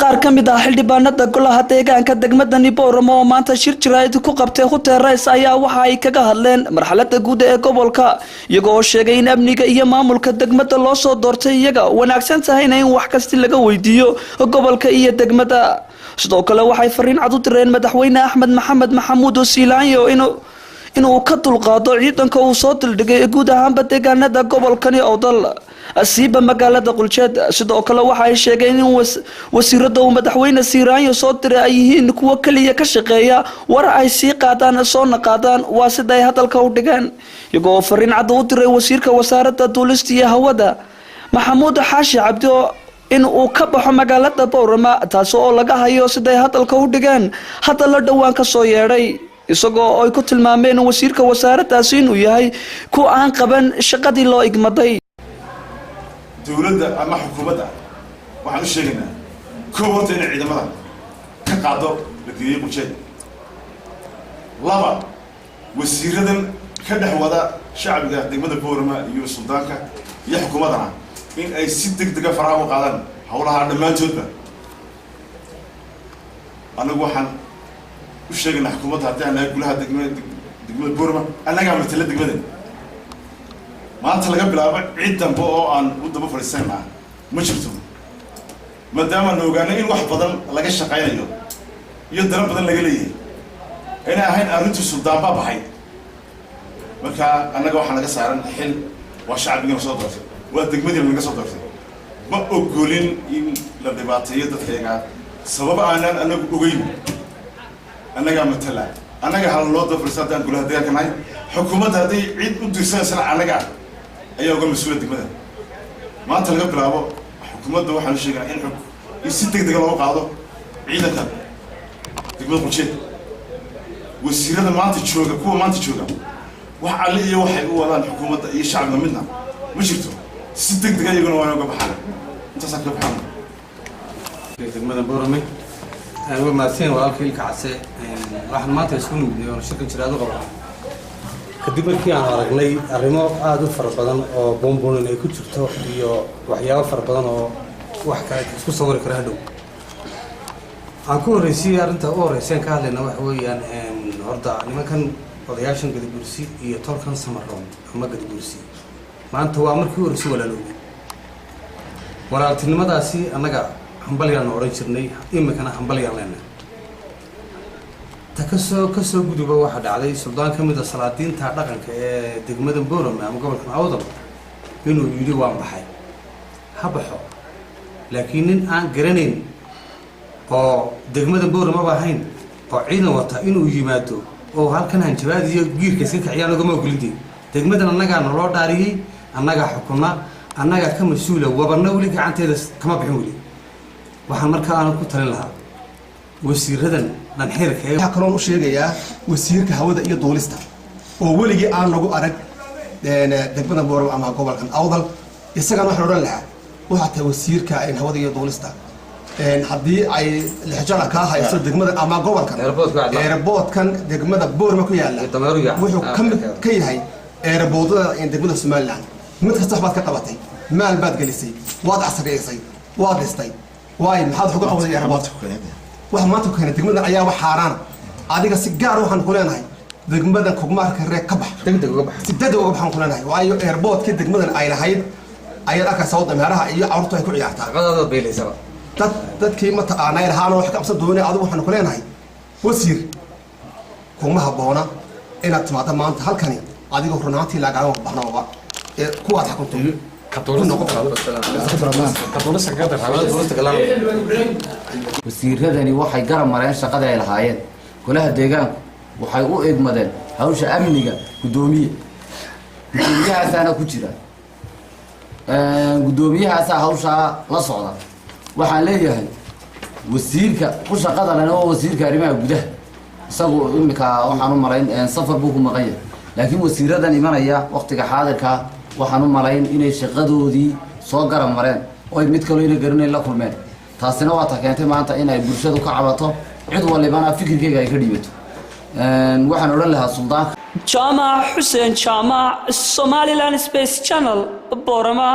qaar ka mid ah xildhibaanada golaha deegaanka degmada Booramo oo maanta shir jirayd ku qabtay hotel Rays ayaa waxa ay kaga hadleen marxaladda guud ee gobolka iyagoo sheegay in amniga iyo maamulka degmada loo soo doortay iyaga wanaagsan tahay in wax kasta laga weydiiyo gobolka iyo degmada sidoo kale waxay fariin cad u direen madaxweyne Axmed Maxamed Maxamuud Siilaanyo inuu ka dulqaado ciidanka uu soo dildhigay guud ahaanba deegaanada gobolkani oo dal asiiba magaalada Quljeed sidoo kale waxa ay sheegeen in wasiirada madaxweyne Siilaanyo soo diray ay yihiin kuwa kaliya ka shaqeeya war ay sii qaadaan soo naqadaan waa sida ay hadalka u dhigaan iyagoo fariin cad u diray wasiirka wasaaradda duulista iyo hawada Maxamuud Xaashi Cabdi in uu ka baxo magaalada Boorama taas oo laga hayo sida ay hadalka u dhigaan hadal dhawaan ka soo yeeray isagoo ay ku tilmaameen wasiirka wasaaraddaasi inuu yahay ku aan qaban shaqadii loo igmaday dawladda ama xukuumadda waxaan u sheegaynaa koobta in ciidamada ka qaado la geeyay Quljeed laba wasiiradan ka dhex wada shacbiga degmada Boorama iyo suldaanka iyo xukuumadana in ay si degdeg ah faraha u qaadaan hawlaha dhamaantoodba anagu waxaan u sheegaynaa xukuumadda haddii aan gulaha degmada Boorama anaga matala degmada maanta laga bilaabo cid dambe oo aan u daba fariisanaa ma jirto maadaama aan ogaanay in wax badan laga shaqeynayo iyo dara badan laga leeyahay in ahayn arrintu suldaan baa baxay marka anaga waxaan laga saaran xil waa shacbiga soo doortay waa degmadii laga soo doortay ma ogolin in la dhibaateeyo dadkayga sabab aanan anagu ogeyn anaga matala anaga hal loo daba fariisantaan gulaha deegaanka nahay xukuumadda haddii cid u dirsanaysa anaga ayaa uga mas'uuliyad degmada maanta laga bilaabo xukuumadda waxaan sheegaynaa in si degdeg ah loo qaado ciidanka degmada Quljeed wasiirada maanta jooga kuwa maanta jooga wax alle iyo waxay u wadaan xukuumadda iyo shacabka midna ma jirto si degdeg ah iyaguna waa uga baxaan intaas ka baxaan degmada Boorame أنا ما سين ولا كل كعسة راح ما تسكنوا بدي شكل شراء ذو كديما كي أنا رجلي الرماء عادوا فربضان أو بومبون اللي كنت شفته يو وحياة فربضان أو وحكاية سكوا صور كرهدو أكون رئيسي أنت أو رئيسين كهلنا وحوي يعني هردا أنا ما كان رياشن قد برسي يطور كان سمرهم ما قد برسي ما أنت هو أمر كيو رئيسي ولا لو ولا تنما داسي أنا قا حنبليان أوري شرني إما كان حنبليان لنا تكسو جدوبه واحد عليه سلطان كمية السلاطين تعرقن كدقمة بورم أما قبل كان عوضم إنه يجي وان بحي حبحه لكن أن جرنين أو دقمة بورم ما بحين أو عينا وطا إنه يجي ماتو أو هل كان هنجباد يجير كسيك عياله جمع كلدي دقمة أنا جا نراد داريه أنا جا حكومة أنا جا كمسؤولة وبرناولي كعن تدرس كما بحولي وحمر كأنا كنت لها وسيردن نحرك waxa kale oo sheegaya wasiirka hawada iyo duulista oo weligii aan lagu arag degmada Booramo ama gobolkan awdal isagana wax oran lahaa waxa tahay wasiirka hawada iyo duulista hadii ay lixjara ka hayso degmada ama gobolkan airportkan degmada Booramo ku yaala wuxuu kamid ka yahay airportada degmada Somaliland mid kasta waxbaad ka qabatay maal baad gelisay waad casriyeysay waad dhistay واي محاضر حقوق أول يا رباط واحد ما تكون دقمنا أيام وحاران عادي كسجار وحن كلنا هاي دقمنا كومار كريك كبح تبدأ وقبح كلنا هاي واي إيربوت كده دقمنا أي هاي أي لك صوت مهرها أي عرضه يكون يعتها هذا بيلي سبب كيمة أنا يرهان وحكي أبسط دوني عادي وحن كلنا هاي وسير كومها بونا إن التماطم ما أنت هالكني عادي كورناتي لا قالوا بحنا وبا كوات حكمتوا wasiiradani waxay garab mareen shaqada ay lahaayeen golaha deegaanku waxay u eegmadeen hawsha amniga gudoomiyahaasana ku jira gudoomiyahaasa hawsha la socda waxaan leeyahay wasiirka ku shaqada lana oo wasiirka arrimaha gudaha isagu imika waxaan u malayn safar buu ku maqan yahay laakiin wasiiradan imanaya waqtiga xaadirka waxaan u malayn inay shaqadoodii soo garab mareen oo mid kale ina garanay la kulmeen taasina waa ta keentay maanta in ay bulshadu ka cabato cid walibana fikirkeyga ay ka dhibato waxaan oran lahaa suldaanka Jamac Hussein Jamac Somaliland Space Channel Boorama